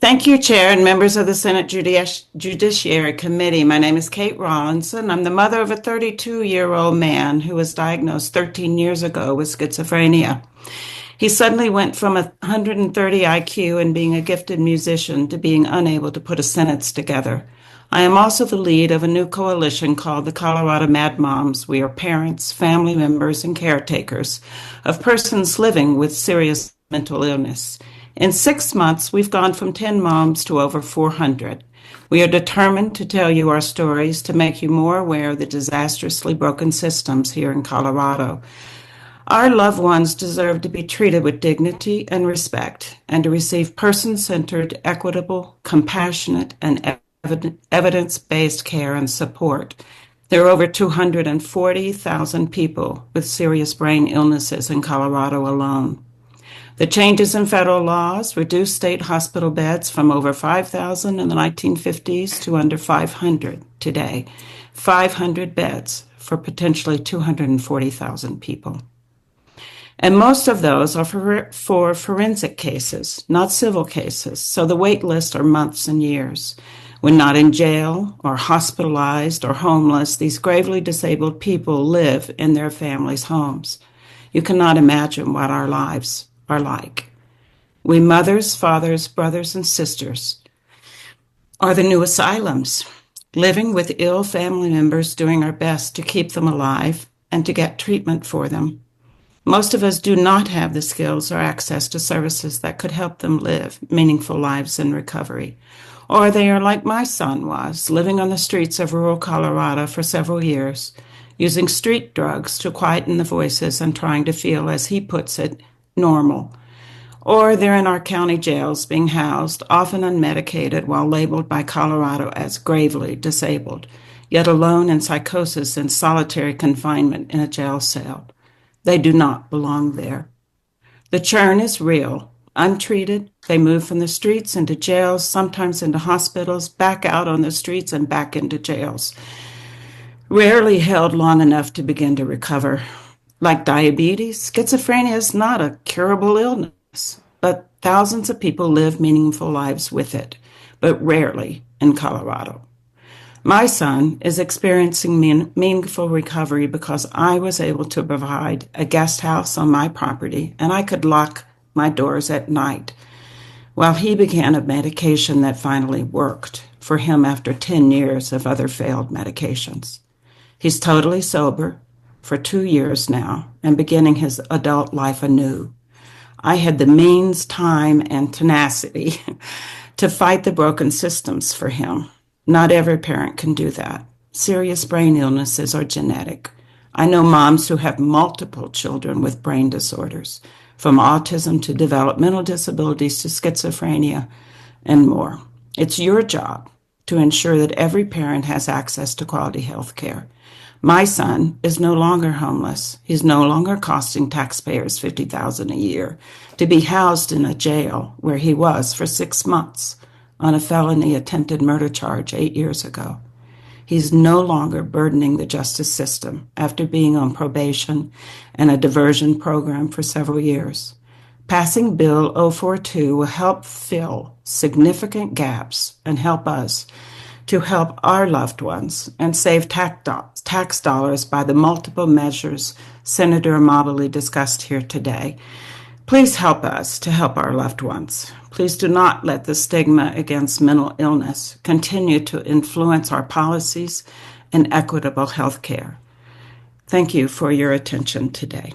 Thank you, Chair and members of the Senate Judiciary Committee. My name is Kate Rawlinson. I'm the mother of a 32-year-old man who was diagnosed 13 years ago with schizophrenia. He suddenly went from 130 IQ and being a gifted musician to being unable to put a sentence together. I am also the lead of a new coalition called the Colorado Mad Moms. We are parents, family members, and caretakers of persons living with serious mental illness. In 6 months, we've gone from 10 moms to over 400. We are determined to tell you our stories to make you more aware of the disastrously broken systems here in Colorado. Our loved ones deserve to be treated with dignity and respect and to receive person-centered, equitable, compassionate, and evidence-based care and support. There are over 240,000 people with serious brain illnesses in Colorado alone. The changes in federal laws reduced state hospital beds from over 5,000 in the 1950s to under 500 today. 500 beds for potentially 240,000 people. And most of those are for forensic cases, not civil cases, so the wait lists are months and years. When not in jail or hospitalized or homeless, these gravely disabled people live in their families' homes. You cannot imagine what our lives are like. We mothers, fathers, brothers, and sisters are the new asylums, living with ill family members, doing our best to keep them alive and to get treatment for them. Most of us do not have the skills or access to services that could help them live meaningful lives in recovery. Or they are like my son was, living on the streets of rural Colorado for several years, using street drugs to quieten the voices and trying to feel, as he puts it, normal. Or they're in our county jails being housed, often unmedicated, while labeled by Colorado as gravely disabled, yet alone in psychosis and solitary confinement in a jail cell. They do not belong there. The churn is real. Untreated, they move from the streets into jails, sometimes into hospitals, back out on the streets and back into jails. Rarely held long enough to begin to recover. Like diabetes, schizophrenia is not a curable illness, but thousands of people live meaningful lives with it, but rarely in Colorado. My son is experiencing meaningful recovery because I was able to provide a guest house on my property and I could lock my doors at night while he began a medication that finally worked for him after 10 years of other failed medications. He's totally sober for 2 years now and beginning his adult life anew. I had the means, time, and tenacity to fight the broken systems for him. Not every parent can do that. Serious brain illnesses are genetic. I know moms who have multiple children with brain disorders, from autism to developmental disabilities to schizophrenia and more. It's your job to ensure that every parent has access to quality health care. My son is no longer homeless. He's no longer costing taxpayers $50,000 a year to be housed in a jail where he was for 6 months on a felony attempted murder charge 8 years ago. He's no longer burdening the justice system after being on probation and a diversion program for several years. Passing Bill 042 will help fill significant gaps and help us to help our loved ones and save tax dollars by the multiple measures Senator Mobley discussed here today. Please help us to help our loved ones. Please do not let the stigma against mental illness continue to influence our policies and equitable health care. Thank you for your attention today.